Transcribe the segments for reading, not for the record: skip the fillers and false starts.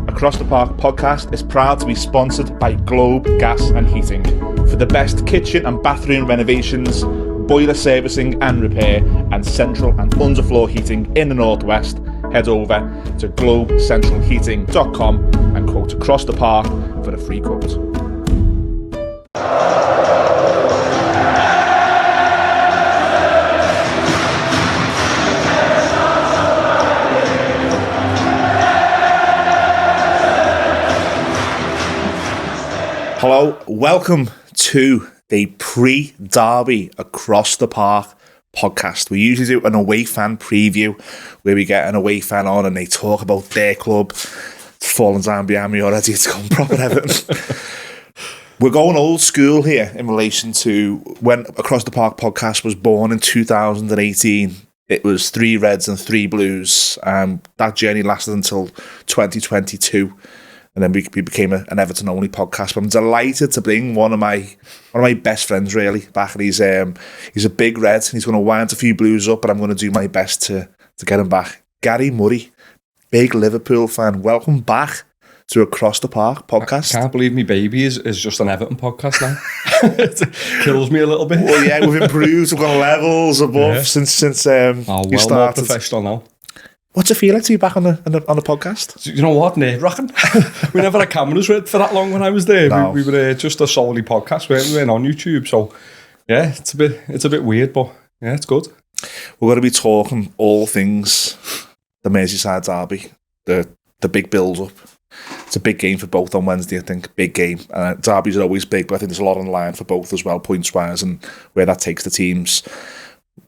Across the Park podcast is proud to be sponsored by Globe Gas and Heating. For the best kitchen and bathroom renovations, boiler servicing and repair, and central and underfloor heating in the Northwest, head over to globecentralheating.com and quote Across the Park for a free quote. Hello, welcome to the pre-derby Across the Park podcast. We usually do an away fan preview where we get an away fan on and they talk about their club. It's fallen down behind me already. It's gone proper Everton. We're going old school here in relation to when Across the Park podcast was born in 2018. It was 3 Reds and 3 Blues. That journey lasted until 2022. And then we became an Everton-only podcast. But I'm delighted to bring one of my best friends, really, back. And he's a big Red, and he's going to wind a few Blues up, but I'm going to do my best to get him back. Gary Murray, big Liverpool fan. Welcome back to Across the Park podcast. I can't believe my baby is just an Everton podcast now. It kills me a little bit. Well, yeah, we've improved. We've gone levels above since you started. More professional now. What's it feel like to be back on the podcast? You know what? Nerve-wracking. We never had cameras for that long when I was there. No. We were just a solely podcast. We weren't on YouTube, so yeah, it's a bit weird, but yeah, it's good. We're going to be talking all things the Merseyside Derby, the big build-up. It's a big game for both on Wednesday, I think. Big game. Derbies are always big, but I think there's a lot on the line for both as well, points-wise, and where that takes the teams.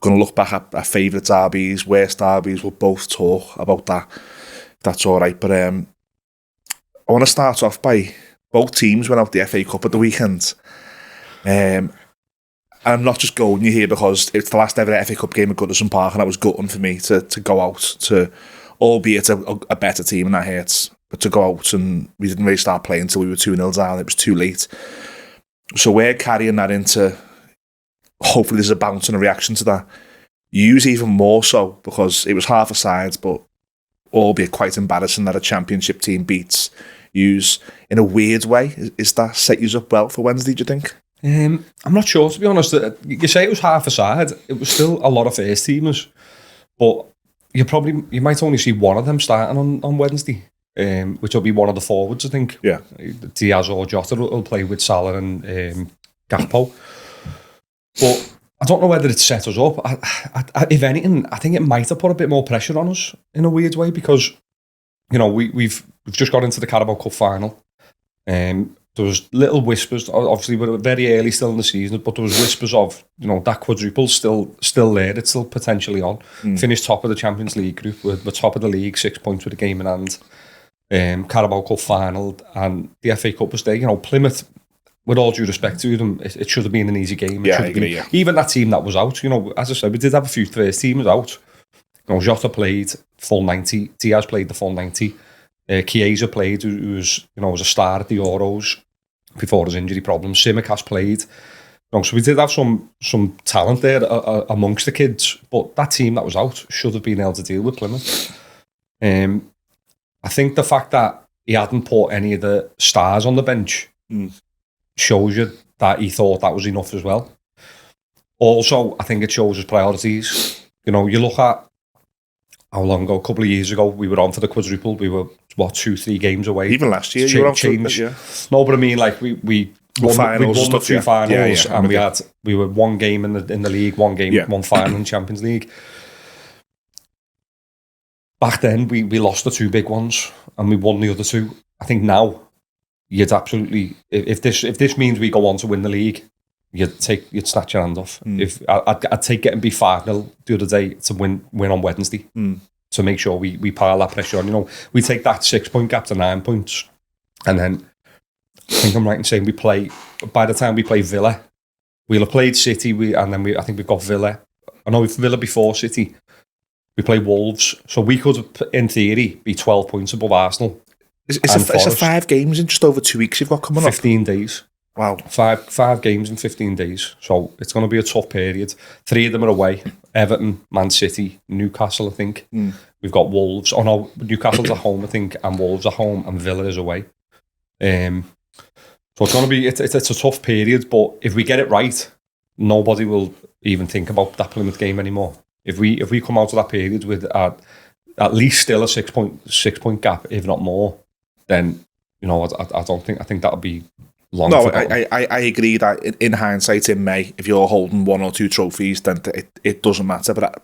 Going to look back at our favourite derbies, worst derbies. We'll both talk about that, if that's all right. But I want to start off by both teams went out the FA Cup at the weekend. And I'm not just going you here because it's the last ever FA Cup game at Goodison Park, and that was gutting for me to go out to, albeit a better team, and that hurts, but to go out and we didn't really start playing until we were 2-0 down. It was too late. So we're carrying that into... Hopefully there's a bounce and a reaction to that. Use even more so because it was half a side, but albeit quite embarrassing that a championship team beats Use in a weird way. Is that set you up well for Wednesday, do you think? I'm not sure, to be honest. You say it was half a side. It was still a lot of first teamers, but you might only see one of them starting on Wednesday, which will be one of the forwards, I think. Yeah. Diaz or Jota will play with Salah and Gakpo. But I don't know whether it set us up. If anything, I think it might have put a bit more pressure on us in a weird way because, we've just got into the Carabao Cup final. There was little whispers. Obviously, we're very early still in the season, but there was whispers of that quadruple still there. It's still potentially on. Finished top of the Champions League group. We're top of the league, 6 points with a game in hand. Carabao Cup final and the FA Cup was there. Plymouth. With all due respect to them, it should have been an easy game. Yeah, I agree, yeah. Even that team that was out, as I said, we did have a few first teamers out. Jota played full 90, Diaz played the full 90, Chiesa played, who was, was a star at the Euros before his injury problems. Tsimikas played. So we did have some talent there amongst the kids, but that team that was out should have been able to deal with Plymouth. I think the fact that he hadn't put any of the stars on the bench shows you that he thought that was enough as well. Also, I think it shows his priorities. You look at how long ago, a couple of years ago, we were on for the quadruple. We were, 2-3 games away. Even last year, you were on for it, yeah. No, but I mean, like, we won the 2 finals, and we were 1 game in the league, 1 game, 1 final in Champions League. Back then, we lost the 2 big ones, and we won the other 2. I think now, you'd absolutely, if this means we go on to win the league, you'd snatch your hand off. If I'd take getting beat 5-0 the other day to win on Wednesday to make sure we pile that pressure on. We take that 6-point gap to 9 points, and then I think I'm right in saying by the time we play Villa, we'll have played City, I think we've got Villa. I know Villa before City. We play Wolves, so we could, in theory, be 12 points above Arsenal. It's a 5 games in just over 2 weeks you've got coming 15 days. Wow. Five games in 15 days. So it's going to be a tough period. 3 of them are away. Everton, Man City, Newcastle, I think. We've got Wolves. Oh no, Newcastle's at home, I think, and Wolves at home, and Villa is away. So it's going to be, it's a tough period, but if we get it right, nobody will even think about that Plymouth game anymore. If we come out of that period with at least still a 6 point gap, if not more, then, you know, I think that'll be long. No, I agree that in hindsight, in May, if you're holding 1 or 2 trophies, then it doesn't matter. But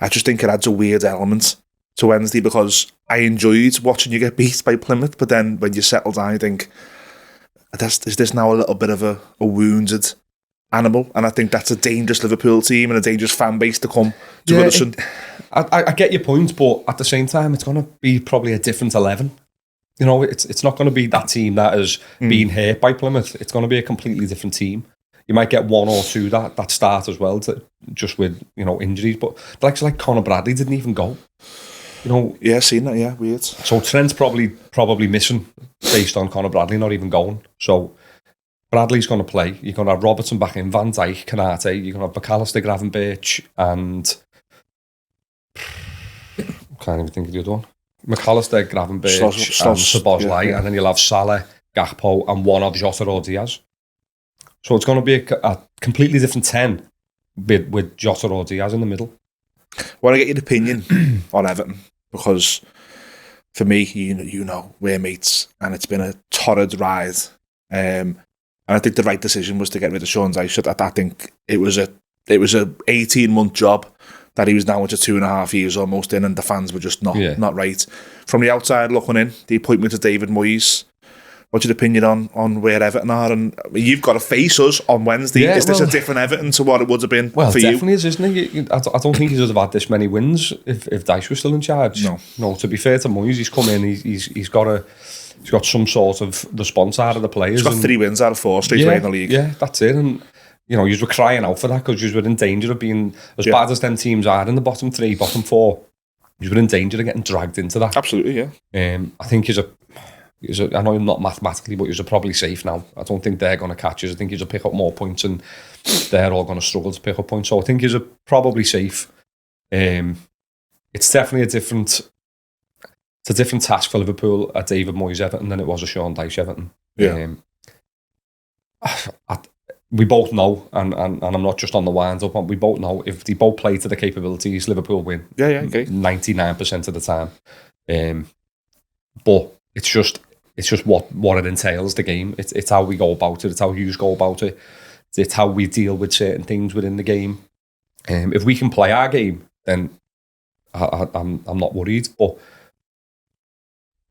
I just think it adds a weird element to Wednesday, because I enjoyed watching you get beat by Plymouth, but then when you settle down, you think, is this now a little bit of a wounded animal? And I think that's a dangerous Liverpool team and a dangerous fan base to come to Goodison. I get your point, but at the same time, it's going to be probably a different 11. You know, it's not going to be that team that has been hurt by Plymouth. It's going to be a completely different team. You might get 1 or 2 that start as well, just with, you know, injuries. But the likes of like Conor Bradley didn't even go. You know, yeah, seen that. Yeah, weird. So Trent's probably missing based on Conor Bradley not even going. So Bradley's going to play. You're going to have Robertson back in, Van Dijk, Kanate. You're going to have McAllister, Gravenberch, and I can't even think of the other one. McAllister, Gravenberch, and Szoboszlai, and then you'll have Salah, Gakpo, and one of Jota or Diaz. So it's going to be a completely different 10 with Jota or Diaz in the middle. I want to get your opinion on Everton, because for me, you know, we're mates, and it's been a torrid ride. And I think the right decision was to get rid of Sean Dyche. I think it was a 18-month job that he was now into 2.5 years almost in, and the fans were just not right. From the outside looking in, the appointment of David Moyes, what's your opinion on where Everton are? And you've got to face us on Wednesday. Is this a different Everton to what it would have been for you? Well, it definitely is, isn't it? I don't think he would have had this many wins if Dyche was still in charge. No, to be fair to Moyes, he's come in, he's got some sort of response out of the players. He's got 3 wins out of 4 straight away in the league. Yeah, that's it. And you know, you were crying out for that, because you were in danger of being, as bad as them teams are in the bottom 3, bottom 4, you were in danger of getting dragged into that. Absolutely, yeah. I think I know you're not mathematically, but you're probably safe now. I don't think they're going to catch us. I think you'll pick up more points, and they're all going to struggle to pick up points. So I think you're probably safe. It's definitely a different task for Liverpool at David Moyes Everton than it was a Sean Dyche Everton. Yeah. We both know, and I'm not just on the wind up, we both know if they both play to the capabilities, Liverpool win. Yeah, okay. 99% of the time. But it's just what it entails, the game. It's how we go about it. It's how you go about it. It's how we deal with certain things within the game. If we can play our game, then I'm not worried. But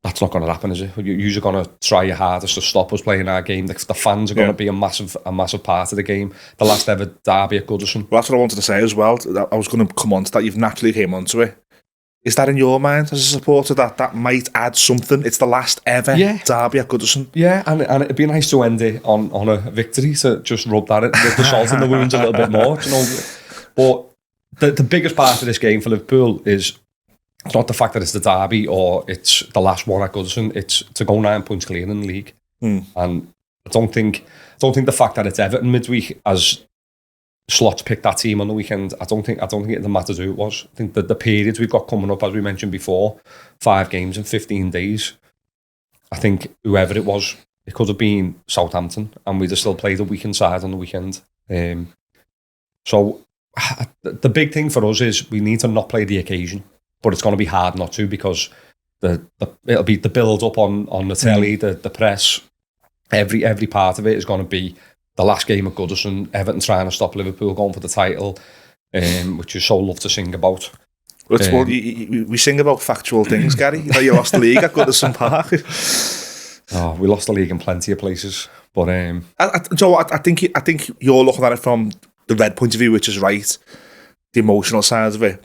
that's not going to happen, is it? You're going to try your hardest to stop us playing our game. The fans are going to be a massive part of the game. The last ever derby at Goodison. Well, that's what I wanted to say as well. I was going to come on to that. You've naturally came onto it. Is that in your mind as a supporter that might add something? It's the last ever derby at Goodison. Yeah, and it'd be nice to end it on a victory, to just rub the salt in the wounds a little bit more. You know, but the biggest part of this game for Liverpool is, it's not the fact that it's the derby or it's the last one at Goodison. It's to go 9 points clear in the league. And I don't think the fact that it's Everton midweek, as Slots picked that team on the weekend, I don't think it matters who it was. I think that the periods we've got coming up, as we mentioned before, 5 games in 15 days. I think whoever it was, it could have been Southampton, and we'd have still played a weekend side on the weekend. So the big thing for us is we need to not play the occasion. But it's going to be hard not to, because it'll be the build up on the telly, the press. Every part of it is going to be the last game at Goodison, Everton trying to stop Liverpool going for the title, which you so love to sing about. We sing about factual things, Gary. You lost the league at Goodison Park. Oh, we lost the league in plenty of places, but I think you're looking at it from the red point of view, which is right, the emotional side of it.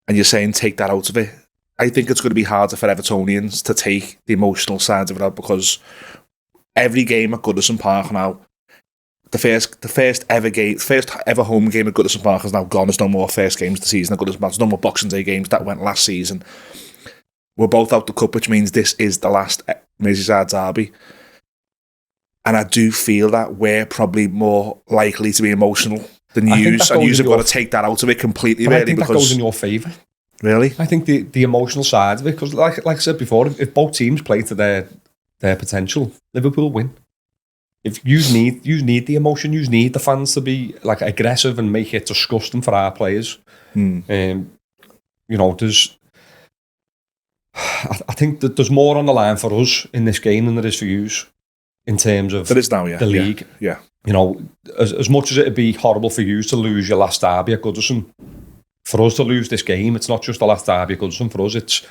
And you're saying take that out of it. I think it's going to be harder for Evertonians to take the emotional side of it out, because every game at Goodison Park now, the first ever home game at Goodison Park is now gone. There's no more first games of the season at Goodison Park. There's no more Boxing Day games that went last season. We're both out the cup, which means this is the last Merseyside derby. And I do feel that we're probably more likely to be emotional than I think Hughes, that and goes Hughes in have got your- to take that out of it completely, But I really, think that because goes in your favour. really, I think the emotional side of it, because like I said before, if both teams play to their potential, Liverpool win. If you need the emotion, you need the fans to be like aggressive and make it disgusting for our players. You know, I think that there's more on the line for us in this game than there is for yous in terms of there is now, yeah, the league. Yeah. You know, as much as it'd be horrible for you to lose your last derby at Goodison, for us to lose this game, it's not just the last derby at Goodison. For us, it's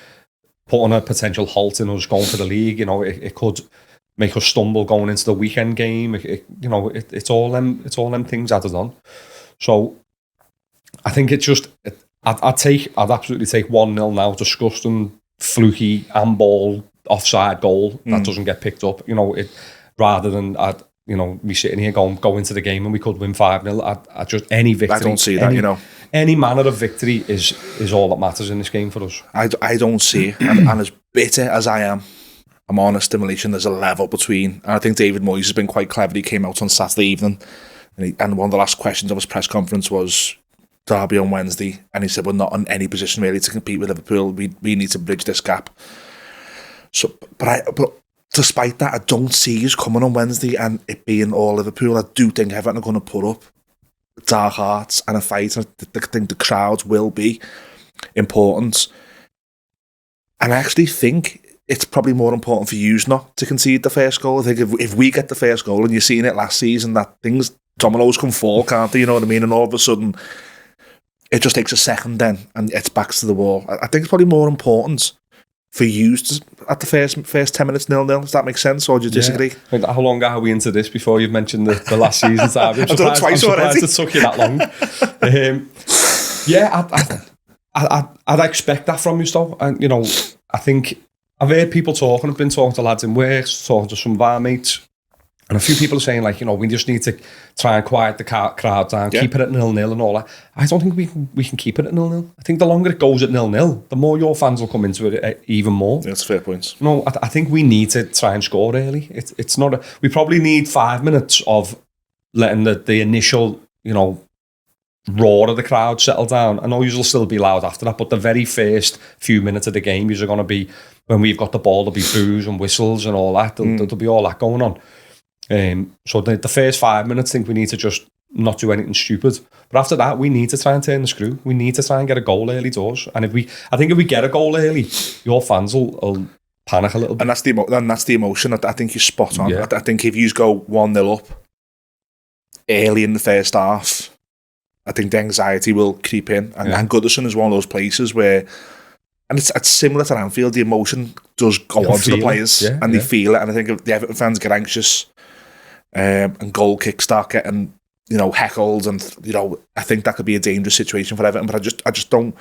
putting a potential halt in us going for the league. You know, it could make us stumble going into the weekend game. It's all them things added on. So I think it's just I'd absolutely take 1-0 now. Disgusting, fluky handball offside goal that doesn't get picked up. You know, rather than me sitting here go into the game and we could win 5-0. I just any victory. I don't see that. You know, any manner of victory is all that matters in this game for us. I don't see it. And as bitter as I am, I'm honest in relation, there's a level between, and I think David Moyes has been quite clever. He came out on Saturday evening and one of the last questions of his press conference was Derby on Wednesday, and he said we're not in any position really to compete with Liverpool. We need to bridge this gap. So, but despite that, I don't see us coming on Wednesday and it being all Liverpool. I do think Everton are going to put up dark hearts and a fight. And I think the crowds will be important. And I actually think it's probably more important for you not to concede the first goal. I think if we get the first goal, and you've seen it last season, that dominoes can fall, can't they? You know what I mean? And all of a sudden, it just takes a second then, and it's backs to the wall. I think it's probably more important for you at the first 10 minutes 0-0. Does that make sense, or do you disagree? Yeah. How long are we into this before you've mentioned the last season's derby? I've done it twice already. It took you that long. I'd expect that from you, though. And you know, I think I've heard people talking. I've been talking to lads in work, talking to some of our mates, and a few people are saying like, you know, we just need to try and quiet the crowd down, keep it at 0-0 and all that. I don't think we can keep it at 0-0. I think the longer it goes at 0-0, the more your fans will come into it even more. That's fair points. No, I think we need to try and score early. It's not. We probably need 5 minutes of letting the initial, you know, roar of the crowd settle down. I know you'll still be loud after that, but the very first few minutes of the game, you're going to be, when we've got the ball, there'll be boos and whistles and all that. There'll be all that going on. So the first 5 minutes, I think we need to just not do anything stupid. But after that, we need to try and turn the screw. We need to try and get a goal early doors. And I think if we get a goal early, your fans will panic a little bit. And that's the emotion. I think you're spot on. Yeah. I think if you go 1-0 up early in the first half, I think the anxiety will creep in. And Goodison is one of those places where, and it's similar to Anfield, the emotion does go on to the players and they feel it. And I think if the Everton fans get anxious and goal kicks start getting, you know, heckled, and you know, I think that could be a dangerous situation for Everton. But I just don't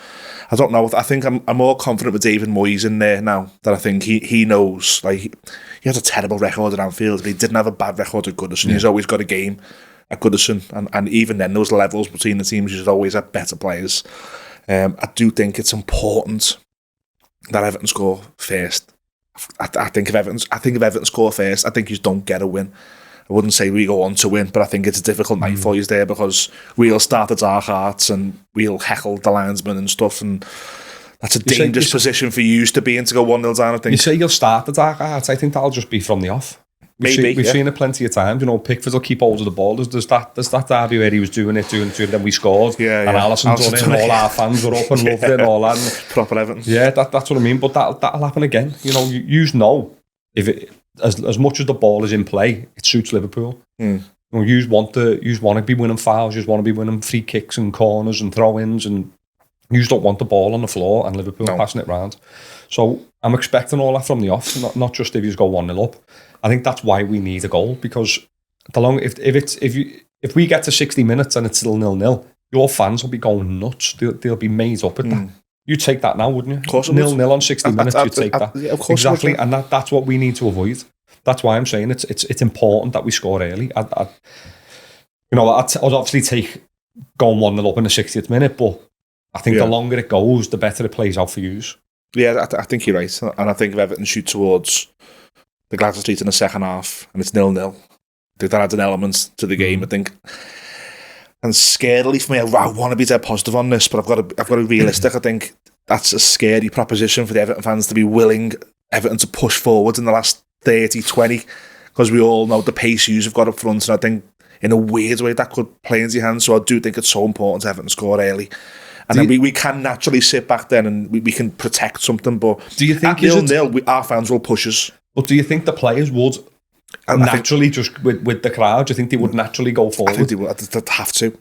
know. I think I'm more confident with David Moyes in there now, that I think he knows, like, he has a terrible record at Anfield, but he didn't have a bad record at Goodison. He's always got a game at Goodison, and even then, those levels between the teams, he's always had better players. I do think it's important that Everton score first. I think if Everton score first, I think you don't get a win. I wouldn't say we go on to win, but I think it's a difficult night for you there, because we'll start at dark hearts and we'll heckle the linesman and stuff, and that's a dangerous position for you to be in, to go 1-0 down, I think. You say you'll start the dark hearts. I think that'll just be from the off. We've seen it plenty of times. You know, Pickford will keep hold of the ball. There's that derby where he was doing it, then we scored. And Alisson done it, and all our fans were up and loved it and all that. Proper Everton. Yeah, that's what I mean. But that'll happen again. You know, you know, if it, as much as the ball is in play, it suits Liverpool. You know, you want to be winning fouls. You want to be winning free kicks and corners and throw-ins, and you don't want the ball on the floor and Liverpool passing it round. So I'm expecting all that from the off, not just if you go 1-0 up. I think that's why we need a goal, because if we get to 60 minutes and it's still 0-0, your fans will be going nuts. They'll be made up at that. You'd take that now, wouldn't you? Of course, 0-0 on 60 minutes, you'd take that. Yeah, of course, exactly, and that's what we need to avoid. That's why I'm saying it's important that we score early. I'd obviously take going 1-0 up in the 60th minute, but I think the longer it goes, the better it plays out for you. Yeah, I think you're right, and I think if Everton shoot towards the Gladstone Street in the second half and it's 0-0, I think that adds an element to the game, I think. And scarily for me, I want to be dead positive on this, but I've got to be realistic. I think that's a scary proposition for the Everton fans to be willing Everton to push forward in the last 30, 20, because we all know the pace you've got up front, and I think in a weird way that could play into your hands. So I do think it's so important to Everton score early. And then we can naturally sit back then and we can protect something, but do you think at 0-0, our fans will push us. But do you think the players would naturally, just with the crowd, do you think they would naturally go forward? I think they would. They'd have to.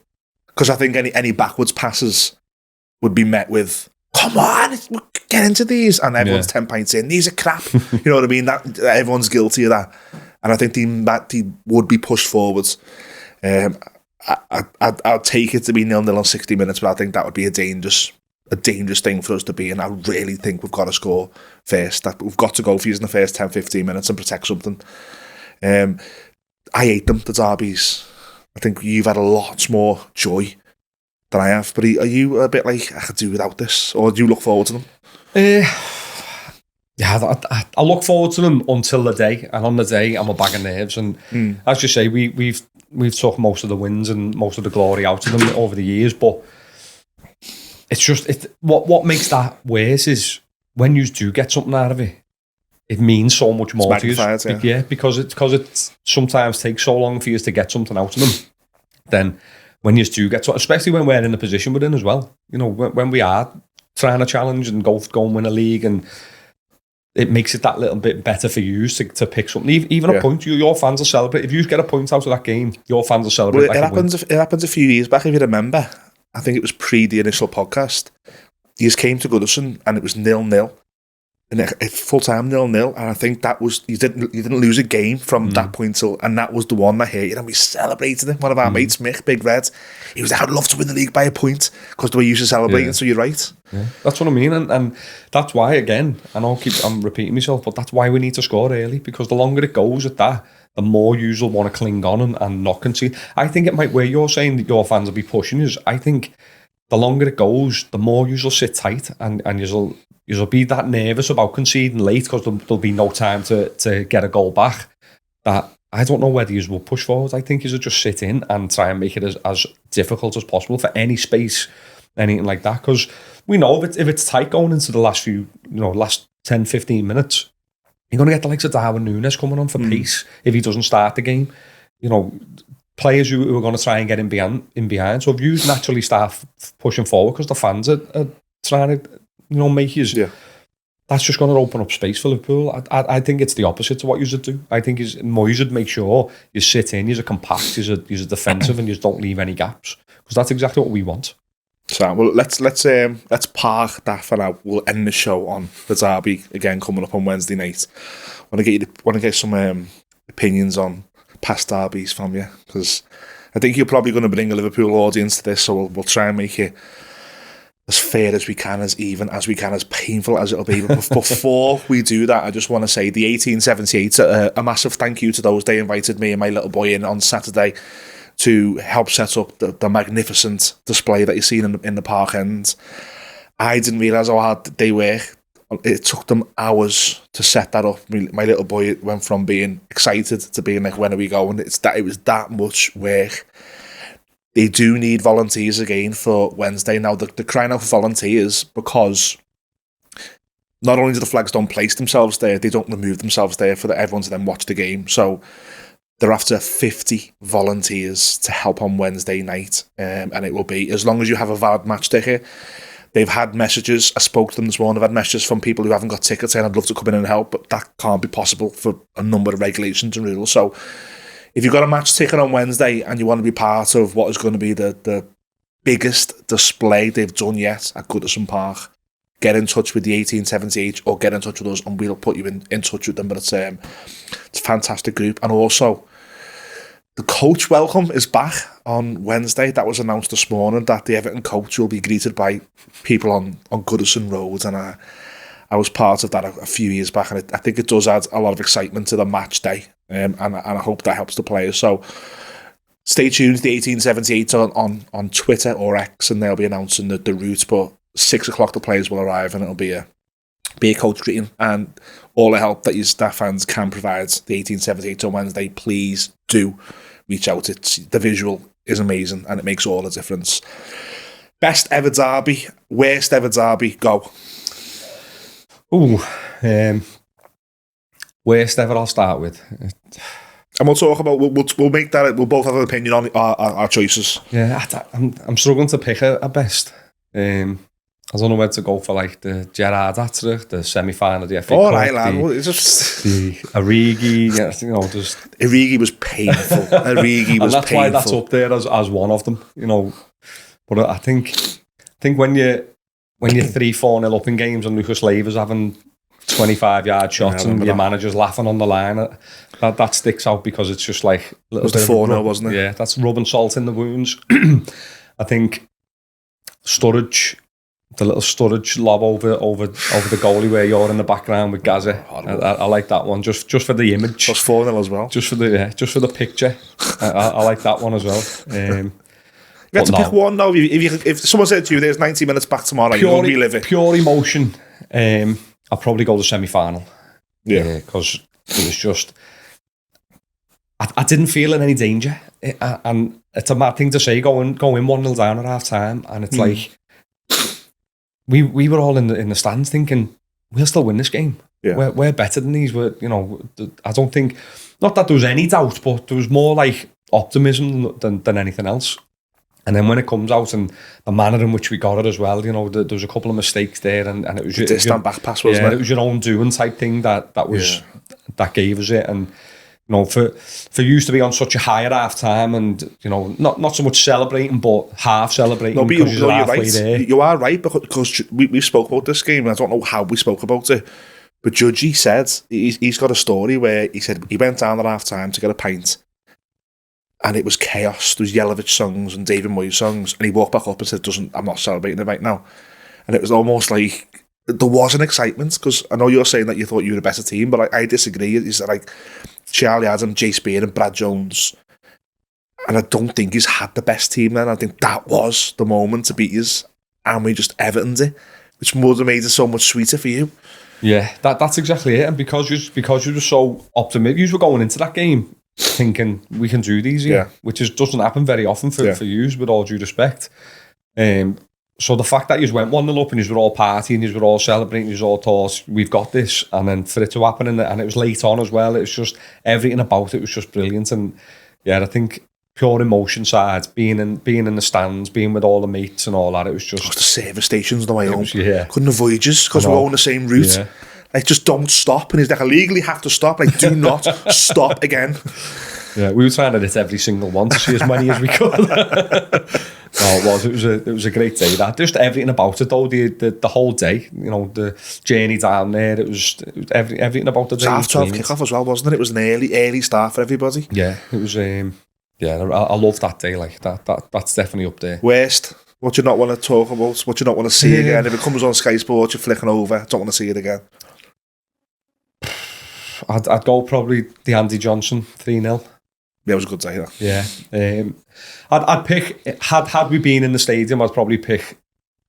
Because I think any backwards passes would be met with, come on, get into these. And everyone's 10 pints in. These are crap. You know what I mean? That everyone's guilty of that. And I think they would be pushed forwards. I'd take it to be 0-0 on 60 minutes, but I think that would be a dangerous thing for us to be. And I really think we've got to score first. That we've got to go for using the first 10, 15 minutes and protect something. I hate them, the derbies. I think you've had a lot more joy than I have. But are you a bit like, I could do without this? Or do you look forward to them? Yeah, I look forward to them until the day. And on the day, I'm a bag of nerves. And as you say, we've took most of the wins and most of the glory out of them over the years. But it's just, what makes that worse is when you do get something out of it, it means so much more to you. Yeah, because it sometimes takes so long for you to get something out of them. Then when you do get, especially when we're in the position we're in as well, you know, when we are trying to challenge and go and win a league, and it makes it that little bit better for you to pick something. Even a point, your fans will celebrate. If you get a point out of that game, your fans will celebrate. Well, it happens a few years back, if you remember. I think it was pre the initial podcast. You just came to Goodison and it was 0-0. And full time 0-0, and I think that was you didn't lose a game from that point till, and that was the one that hit you, and we celebrated it. One of our mates, Mick, Big Red, he was like, I'd love to win the league by a point, because the way you used to celebrate it. So you're right. Yeah. That's what I mean, and that's why, again, I'm repeating myself, but that's why we need to score early, because the longer it goes at that, the more you will want to cling on and not concede. I think it might, where you're saying that your fans will be pushing us, I think the longer it goes, the more you will sit tight, and you'll be that nervous about conceding late, because there'll be no time to get a goal back, that I don't know whether you will push forward. I think you will just sit in and try and make it as difficult as possible for any space, anything like that, because we know if it's tight going into the last 10, 15 minutes, you're going to get the likes of Darwin Núñez coming on for pace if he doesn't start the game. You know, players who are going to try and get in behind. So if you naturally start pushing forward because the fans are trying to, make you. Yeah. That's just going to open up space for Liverpool. I think it's the opposite to what you should do. I think you should make sure you sit in, you're compact, you're defensive, and you don't leave any gaps, because that's exactly what we want. So, well, let's park that for now. We'll end the show on the derby again coming up on Wednesday night. Want to get some opinions on past derbies from you, because I think you're probably going to bring a Liverpool audience to this, so we'll try and make it as fair as we can, as even as we can, as painful as it'll be. But before we do that, I just want to say the 1878, a massive thank you to those. They invited me and my little boy in on Saturday to help set up the magnificent display that you've seen in the park end. I didn't realise how hard they were. It took them hours to set that up. My little boy went from being excited to being like, when are we going? It was that much work. They do need volunteers again for Wednesday. Now, they're crying out for volunteers because not only do the flags don't place themselves there, they don't remove themselves there for everyone to then watch the game. So they're after 50 volunteers to help on Wednesday night. And it will be, as long as you have a valid match ticket. They've had messages, I spoke to them this morning, I've had messages from people who haven't got tickets saying I'd love to come in and help, but that can't be possible for a number of regulations and rules. So if you've got a match ticket on Wednesday and you want to be part of what is going to be the biggest display they've done yet at Goodison Park, get in touch with the 1878 or get in touch with us and we'll put you in touch with them. But it's a fantastic group. And also, the coach welcome is back on Wednesday. That was announced this morning, that the Everton coach will be greeted by people on Goodison Road. And I was part of that a few years back. And I think it does add a lot of excitement to the match day. And I hope that helps the players. So stay tuned to the 1878 on Twitter or X, and they'll be announcing the route. But 6 o'clock the players will arrive, and it'll be a be a coach greeting, and all the help that your staff fans can provide the 1878 on Wednesday, please do reach out. The visual is amazing and it makes all the difference. Best ever derby, worst ever derby, go. Worst ever, I'll start with. And we'll talk about, we'll make that, we'll both have an opinion on our choices. Yeah, I'm struggling to pick a best. I don't know where to go for like the Gerrard hat-trick, the semi-final of the FA Cup. All right, lad. The Origi, just... Origi was painful. Origi was painful. And that's why that's up there as one of them, But I think when you're 3-4-0 up in games and Lucas Leiva's having 25-yard shots and your manager's laughing on the line, that sticks out because it's just like... It was the 4-0, wasn't it? Yeah, that's rubbing salt in the wounds. I think Sturridge... The little Sturridge lob over the goalie where you're in the background with Gaza. I like that one just for the image. Just 4-0 as well. Just for the picture. I like that one as well. You have to pick one now. If someone said to you, "There's 90 minutes back tomorrow," you won't relive it. Pure emotion. I'll probably go the semi-final. Yeah, because it was just. I didn't feel in any danger, and it's a mad thing to say. Going 1-0 down at half time, and it's like. We were all in the stands thinking we'll still win this game. Yeah. We're better than these. I don't think, not that there was any doubt, but there was more like optimism than anything else. And then when it comes out and the manner in which we got it as well, there was a couple of mistakes there, and it was the stand back pass, wasn't it? It was your own doing type thing that gave us it. And for you to be on such a high at half time and, not so much celebrating, but half celebrating. No, but you're right. There. You are right, because we spoke about this game, and I don't know how we spoke about it, but Judgy said, he's got a story where he said he went down at half time to get a pint, and it was chaos. There was Yelovich songs and David Moyes songs, and he walked back up and said, I'm not celebrating it right now. And it was almost like there was an excitement, because I know you're saying that you thought you were a better team, but I disagree. He said, like, Charlie Adam, Jay Spear and Brad Jones, and I don't think he's had the best team then. I think that was the moment to beat us, and we just Evertoned it, which would have made it so much sweeter for you. Yeah, that's exactly it. And because you were so optimistic, you were going into that game thinking we can do these here, which doesn't happen very often for you, with all due respect. So the fact that you went 1-0 up and you were all partying, you were all celebrating, you all thought, we've got this, and then for it to happen, and it was late on as well, it was just, everything about it was just brilliant. And yeah, I think pure emotion side, being in the stands, being with all the mates and all that, it was just... the service stations on the way home. Couldn't avoid us, because we're all on the same route. Yeah. Like, just don't stop. And he's like, I legally have to stop. Like, do not stop again. Yeah, we were trying to hit every single one to see as many as we could. It was a great day. That just everything about it though, the whole day, the journey down there. It was everything about the day. It was 12 kickoff as well, wasn't it? It was an early start for everybody. Yeah, it was. I love that day. Like that's definitely up there. Worst. What you not want to talk about? What you not want to see again? If it comes on Sky Sports, you're flicking over. Don't want to see it again. I'd go probably the Andy Johnson 3-0. Yeah, it was a good day, that. Yeah. I'd pick, had we been in the stadium, I'd probably pick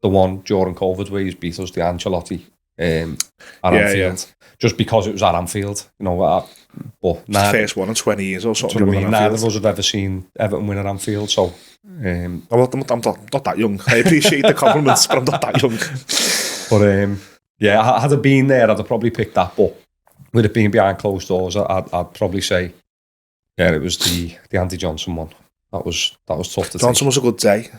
the one during COVID where he's beat us, the Ancelotti at Anfield. Yeah. Just because it was at Anfield, but it's the first one in 20 years or something. Neither of us have ever seen Everton win at Anfield, so... I'm not that young. I appreciate the compliments, but I'm not that young. But had it been there, I'd have probably picked that, but with it being behind closed doors, I'd probably say, yeah, it was the Andy Johnson one. That was tough to Johnson take. Was a good day.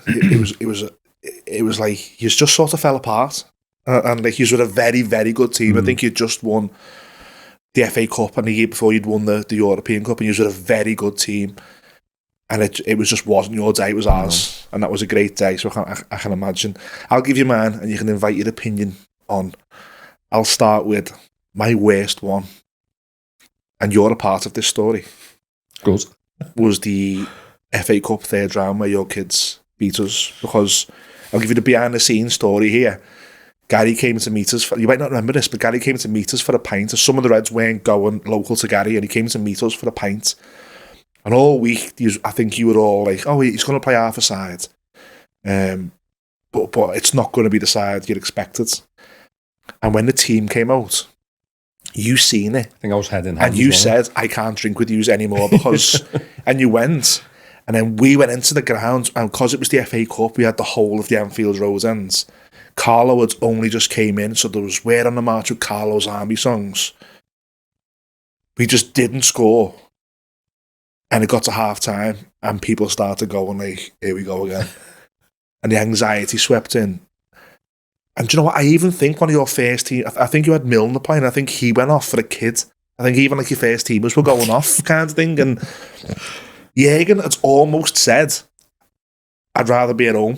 It was like he just sort of fell apart, and like he was a very, very good team. I think he'd just won the FA Cup, and the year before you'd won the European Cup, and he was a very good team. And it was just wasn't your day, it was ours, and that was a great day. So I can imagine. I'll give you mine, and you can invite your opinion on. I'll start with my worst one, and you're a part of this story. Good. Was the FA Cup third round where your kids beat us, because I'll give you the behind the scenes story here. Gary came to meet us, you might not remember this, but Gary came to meet us for a pint. Some of the Reds weren't going local to Gary, and he came to meet us for a pint. And all week, I think you were all like, oh, he's going to play half a side. But it's not going to be the side you'd expected. And when the team came out, you seen it. I think I was heading. And you said, I can't drink with yous anymore because... and you went. And then we went into the ground, and because it was the FA Cup, we had the whole of the Anfield Road ends. Carlo had only just came in, so there was We're on the March with Carlo's Army songs. We just didn't score. And it got to half-time, and people started going like, here we go again. And the anxiety swept in. And do you know what? I even think one of your first team, I think you had Milner playing, I think he went off for a kid. I think even like your first teamers were going off kind of thing. And Jürgen had almost said, I'd rather be at home.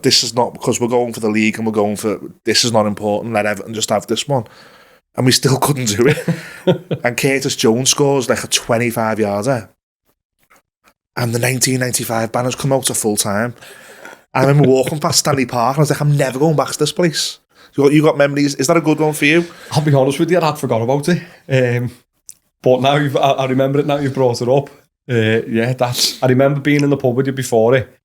This is not, because we're going for the league and we're going for, this is not important, let Everton just have this one. And we still couldn't do it. And Curtis Jones scores like a 25-yarder. And the 1995 banners come out to full time. I remember walking past Stanley Park and I was like, I'm never going back to this place. You got memories? Is that a good one for you? I'll be honest with you, I'd forgot about it. But now I remember it now you've brought it up. I remember being in the pub with you before it.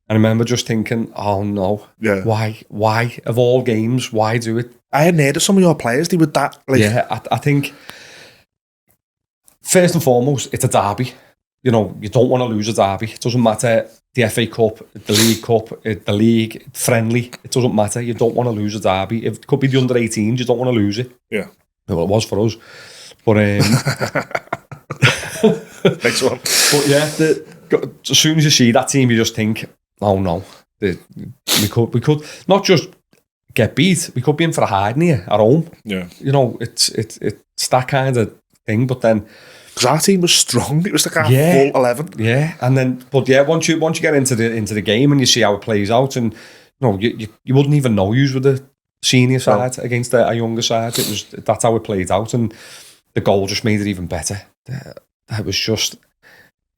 I remember just thinking, oh no, why of all games, why do it? I had heard of some of your players, they were that like... Yeah, I think, first and foremost, it's a derby. You know, you don't want to lose a derby. It doesn't matter the FA Cup, the League Cup, the league, friendly. It doesn't matter. You don't want to lose a derby. If it could be the under-18s, you don't want to lose it. Yeah. Well, it was for us. But next one. But yeah, as soon as you see that team, you just think, oh no, we could not just get beat. We could be in for a hiding here at home. Yeah. You know, it's that kind of thing. But then, because our team was strong, it was like our full 11. Yeah, and then, but yeah, once you get into the game and you see how it plays out, and you wouldn't even know who's with the senior side against a younger side. That's how it played out, and the goal just made it even better. That was just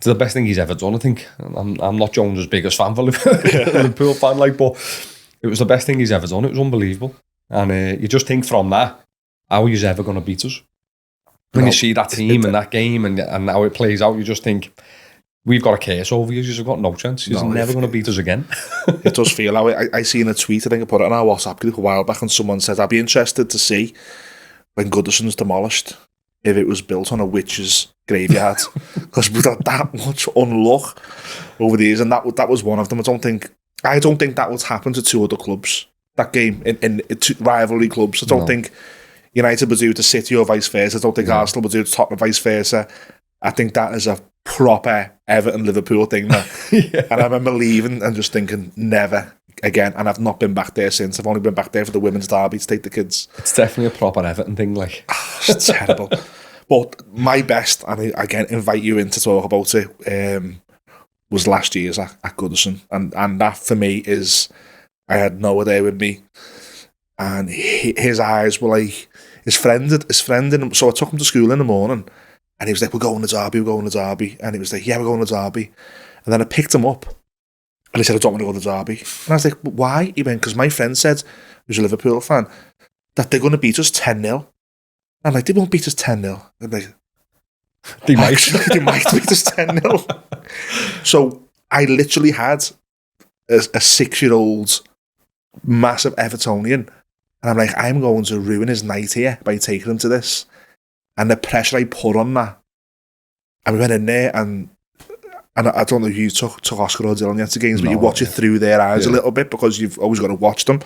the best thing he's ever done. I think I'm not Jones' biggest fan for Liverpool fan, but it was the best thing he's ever done. It was unbelievable, and you just think from that, how he's ever going to beat us. When you see that team and that game and how it plays out, you just think, we've got a case over you. You've got no chance. You're never going to beat us again. It does feel how I seen a tweet, I think I put it on our WhatsApp group a while back, and someone said, I'd be interested to see when Goodison's demolished, if it was built on a witch's graveyard. Because we've had that much unluck over the years, and that was one of them. I don't think that would happen to two other clubs. That game in two rivalry clubs. I don't think United would do it to City or vice versa. I don't think Arsenal would do it to Tottenham, vice versa. I think that is a proper Everton-Liverpool thing. And I remember leaving and just thinking, never again. And I've not been back there since. I've only been back there for the women's derby to take the kids. It's definitely a proper Everton thing. It's terrible. But my best, and I again invite you in to talk about it, was last year's at Goodison. And that for me is, I had Noah there with me. And his eyes were like, his friend in him. So I took him to school in the morning, and he was like, we're going to Derby. And he was like, yeah, we're going to Derby. And then I picked him up, and he said, I don't want to go to Derby. And I was like, why? He went, because my friend said, who's a Liverpool fan, that they're going to beat us 10-0. And I'm like, they won't beat us 10-0. And like, they might beat us 10-0. So I literally had a 6-year-old massive Evertonian, and I'm like, I'm going to ruin his night here by taking him to this. And the pressure I put on that, and we went in there, and I don't know if you took Oscar or Dylan yet to games, but you watch it through their eyes a little bit, because you've always got to watch them.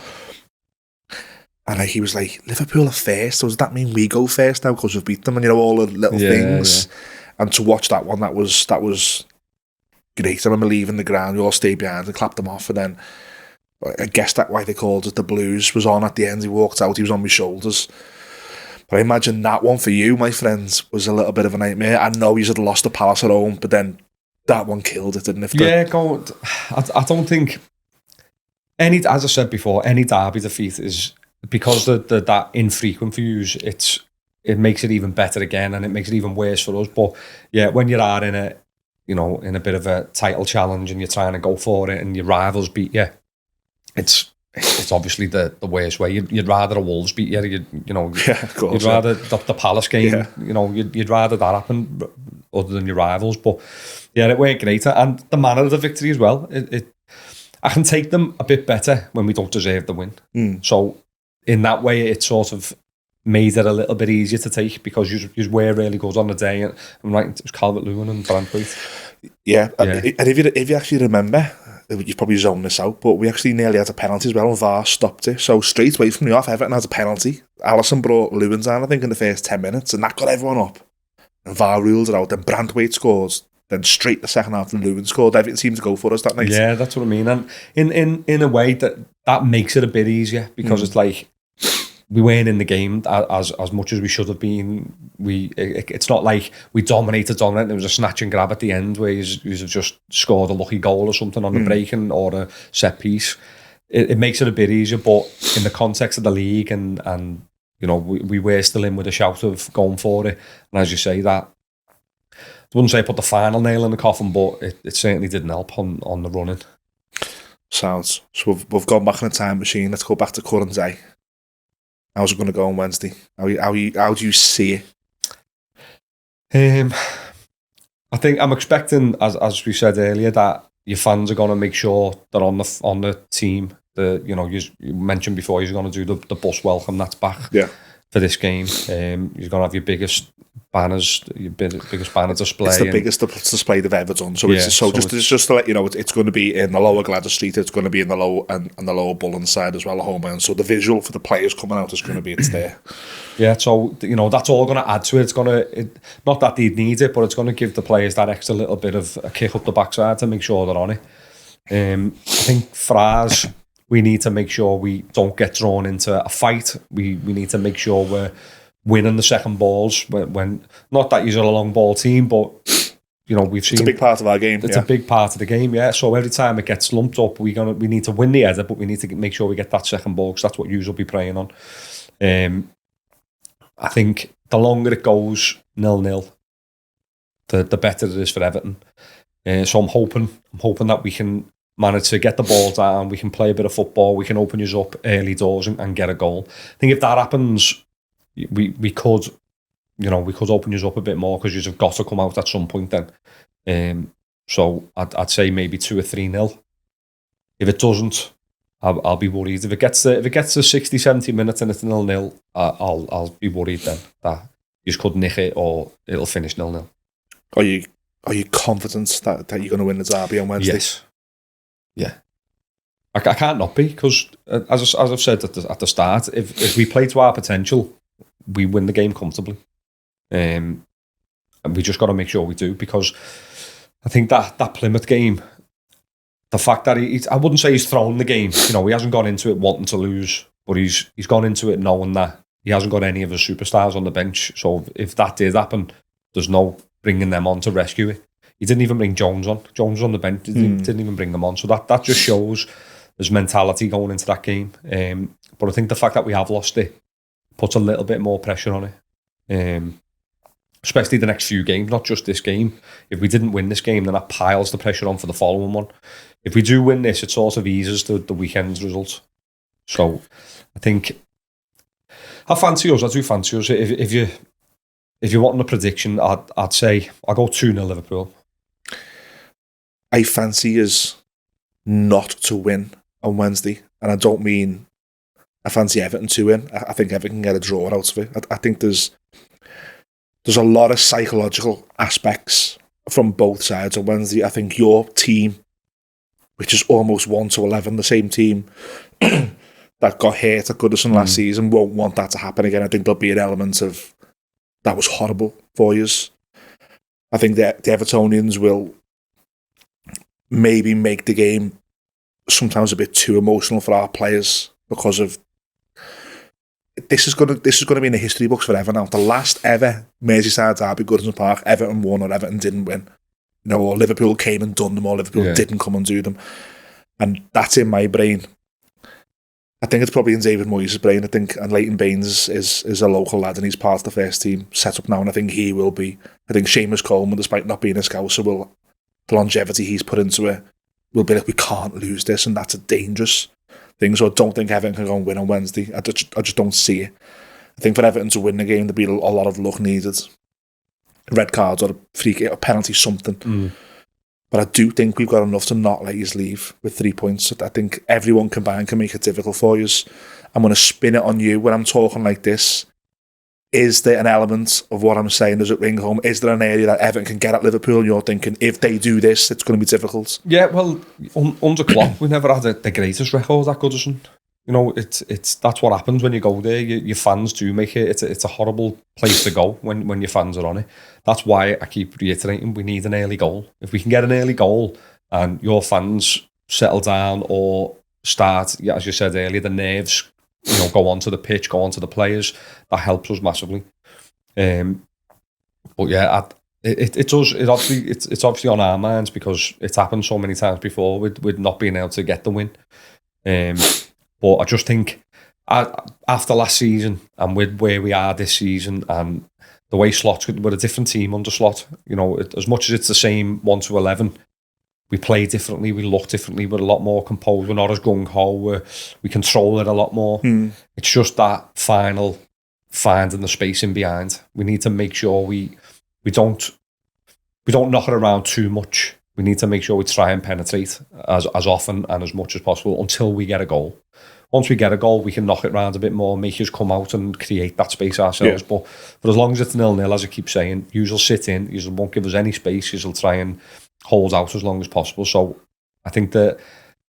And he was like, Liverpool are first, so does that mean we go first now because we've beat them? And all the little things. Yeah. And to watch that one, that was great. I remember leaving the ground, we all stayed behind and clapped them off, and then I guess that's why they called it the Blues was on at the end. He walked out, he was on my shoulders. But I imagine that one for you, my friends, was a little bit of a nightmare. I know you had lost the Palace at home, but then that one killed it, didn't it? I don't think as I said before, any derby defeat is, because that infrequent for you, it makes it even better again, and it makes it even worse for us. But yeah, when you are in a bit of a title challenge and you're trying to go for it and your rivals beat you, it's obviously the worst way. You'd rather the Wolves beat you. You'd rather the Palace game. Yeah. You'd rather that happen other than your rivals. But yeah, it weren't great, and the manner of the victory as well. I can take them a bit better when we don't deserve the win. So in that way, it sort of made it a little bit easier to take because you were really good on the day. And I'm right, it was Calvert-Lewin and Brantwaite. Yeah. And if you actually remember, you've probably zoned this out, but we actually nearly had a penalty as well, and VAR stopped it. So straight away from the off, Everton has a penalty. Alisson brought Lewins on, I think, in the first 10 minutes, and that got everyone up. And VAR ruled it out. Then Brantwaite scores. Then straight the second half, and Lewins scored. Everything seemed to go for us that night. Yeah, that's what I mean. And in a way that makes it a bit easier because it's like we weren't in the game as much as we should have been. It's not like we dominated. There was a snatch and grab at the end where you have just scored a lucky goal or something on the break or a set piece. It makes it a bit easier, but in the context of the league and you know, we were still in with a shout of going for it. And as you say, that I wouldn't say put the final nail in the coffin, but it certainly didn't help on the running. Sounds. So we've gone back in a time machine. Let's go back to current day. How's it going to go on Wednesday? How do you see it? I think I'm expecting, as we said earlier, that your fans are going to make sure they're on the team. You mentioned before you're going to do the bus welcome that's back for this game. You're going to have your biggest banners, biggest banner display. It's the biggest display they've ever done. So just to let you know, it's going to be in the lower Gladys Street. It's going to be in the lower and the lower Bullen side as well, home end. So the visual for the players coming out is going to be there. Yeah, so that's all going to add to it. It's going to not that they'd need it, but it's going to give the players that extra little bit of a kick up the backside to make sure they're on it. I think for us, we need to make sure we don't get drawn into a fight. We need to make sure we're winning the second balls when not that you're a long ball team, but we've seen it's a big part of our game. It's a big part of the game, yeah. So every time it gets lumped up, we need to win the header, but we need to make sure we get that second ball because that's what you will be preying on. I think the longer it goes 0-0, the better it is for Everton. So I'm hoping that we can manage to get the ball down, we can play a bit of football, we can open you up early doors and get a goal. I think if that happens, we could open you up a bit more because you've got to come out at some point then. So I'd say maybe 2 or 3-0. If it doesn't, I'll be worried. If it gets to 60, 70 minutes and it's 0-0, I'll be worried then that you just could nick it or it'll finish 0-0. Are you confident that you're going to win the derby on Wednesday? Yes. Yeah. I can't not be because as I've said at the start, if we play to our potential, we win the game comfortably. And we just got to make sure we do because I think that Plymouth game, the fact that I wouldn't say he's thrown the game. He hasn't gone into it wanting to lose, but he's gone into it knowing that he hasn't got any of his superstars on the bench. So if that did happen, there's no bringing them on to rescue it. He didn't even bring Jones on. Jones was on the bench. Didn't even bring them on. So that just shows his mentality going into that game. But I think the fact that we have lost it puts a little bit more pressure on it. Especially the next few games, not just this game. If we didn't win this game, then that piles the pressure on for the following one. If we do win this, it sort of eases the weekend's results. So I think I do fancy us. If you're wanting a prediction, I'd say I'll go 2-0 Liverpool. I fancy us not to win on Wednesday, and I don't mean I fancy Everton to win. I think Everton can get a draw out of it. I think there's a lot of psychological aspects from both sides on Wednesday. I think your team, which is almost 1-11, the same team that got hurt at Goodison last season, won't want that to happen again. I think there'll be an element of that was horrible for you. I think that the Evertonians will maybe make the game sometimes a bit too emotional for our players because of this is going to be in the history books forever now. The last ever Merseyside derby, Goodison Park, Everton won or Everton didn't win. Or Liverpool came and done them, or Liverpool didn't come and do them. And that's in my brain. I think it's probably in David Moyes' brain. And Leighton Baines is a local lad and he's part of the first team set up now, and I think he will be. I think Seamus Coleman, despite not being a Scouser, the longevity he's put into it will be like, we can't lose this, and that's a dangerous thing. So I don't think Everton can go and win on Wednesday. I just don't see it. I think for Everton to win the game, there'll be a lot of luck needed. Red cards or a free kick or penalty, something. But I do think we've got enough to not let you leave with 3 points. I think everyone combined can make it difficult for you. I'm going to spin it on you when I'm talking like this. Is there an element of what I'm saying? Does it ring home? Is there an area that Everton can get at Liverpool? And you're thinking, if they do this, it's going to be difficult. Yeah, well, under Klopp, we never had the greatest record at Goodison. You know, it's that's what happens when you go there. Your fans do make it. It's a horrible place to go when your fans are on it. That's why I keep reiterating we need an early goal. If we can get an early goal and your fans settle down or start, as you said earlier, the nerves, go onto the pitch, go onto the players, that helps us massively. But yeah, it does. It's obviously on our minds because it's happened so many times before with not being able to get the win. But I just think after last season and with where we are this season and the way Slot's, we're a different team under Slot. As much as it's the same 1 to 11, we play differently, we look differently, we're a lot more composed, we're not as gung-ho, we control it a lot more. It's just that final finding the space in behind. We need to make sure we don't knock it around too much. We need to make sure we try and penetrate as often and as much as possible until we get a goal. Once we get a goal, we can knock it around a bit more, make us come out and create that space ourselves. Yeah. But as long as it's 0-0, as I keep saying, you'll sit in, you won't give us any space, you'll try and hold out as long as possible. So I think that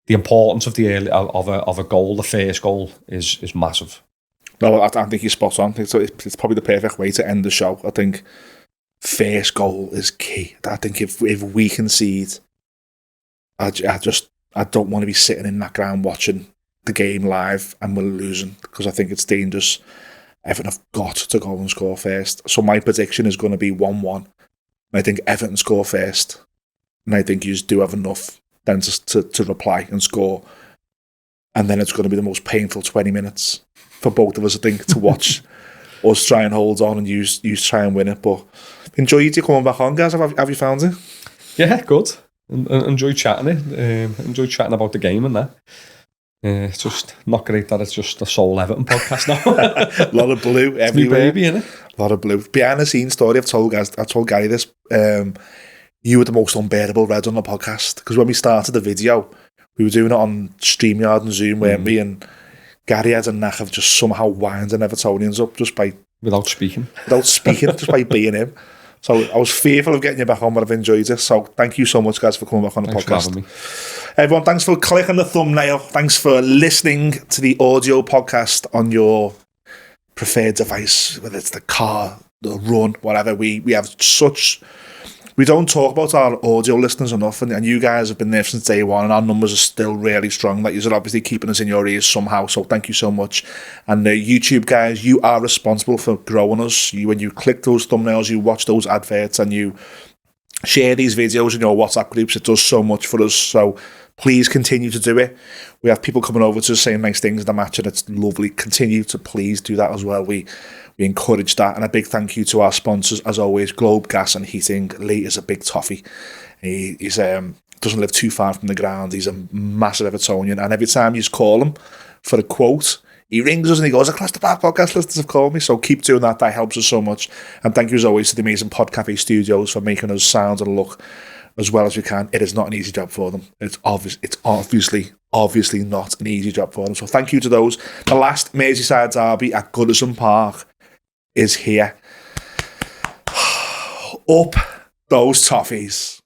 the importance of the early, of a goal, the first goal, is massive. No, I think you're spot on. It's probably the perfect way to end the show. I think first goal is key. I think if we concede, I don't want to be sitting in that ground watching the game live and we're losing, because I think it's dangerous. Everton have got to go and score first. So my prediction is going to be 1-1. And I think Everton score first. And I think you just do have enough then to reply and score. And then it's going to be the most painful 20 minutes for both of us, I think, to watch us try and hold on and use try and win it. But enjoyed you coming back on, guys. Have you found it? Yeah, good. Enjoyed chatting it. Enjoyed chatting about the game and that. It's just not great that it's just a sole Everton podcast now. A lot of blue everywhere. Baby, innit? A lot of blue. Behind the scenes story, I told Gary this. You were the most unbearable red on the podcast, because when we started the video, we were doing it on StreamYard and Zoom, weren't we? And Gary had a knack of just somehow winding Evertonians up just by without speaking, just by being him. So I was fearful of getting you back on, but I've enjoyed it. So thank you so much, guys, for coming back on the podcast. For having me. Everyone, thanks for clicking the thumbnail. Thanks for listening to the audio podcast on your preferred device, whether it's the car, the run, whatever. We don't talk about our audio listeners enough, and you guys have been there since day one, and our numbers are still really strong. That you're obviously keeping us in your ears somehow, so thank you so much. And YouTube guys, you are responsible for growing us. When you click those thumbnails, you watch those adverts, and you share these videos in your WhatsApp groups, it does so much for us. So please continue to do it. We have people coming over to us saying nice things in the match, and it's lovely. Continue to please do that as well. We encourage that. And a big thank you to our sponsors, as always, Globe Gas and Heating. Lee is a big toffee. He's doesn't live too far from the ground. He's a massive Evertonian. And every time you call him for a quote, he rings us and he goes, "Across the Park podcast listeners have called me." So keep doing that. That helps us so much. And thank you as always to the amazing Pod Cafe Studios for making us sound and look as well as we can. It is not an easy job for them. It's obviously not an easy job for them. So thank you to those. The last Merseyside derby at Goodison Park is here. Up those toffees.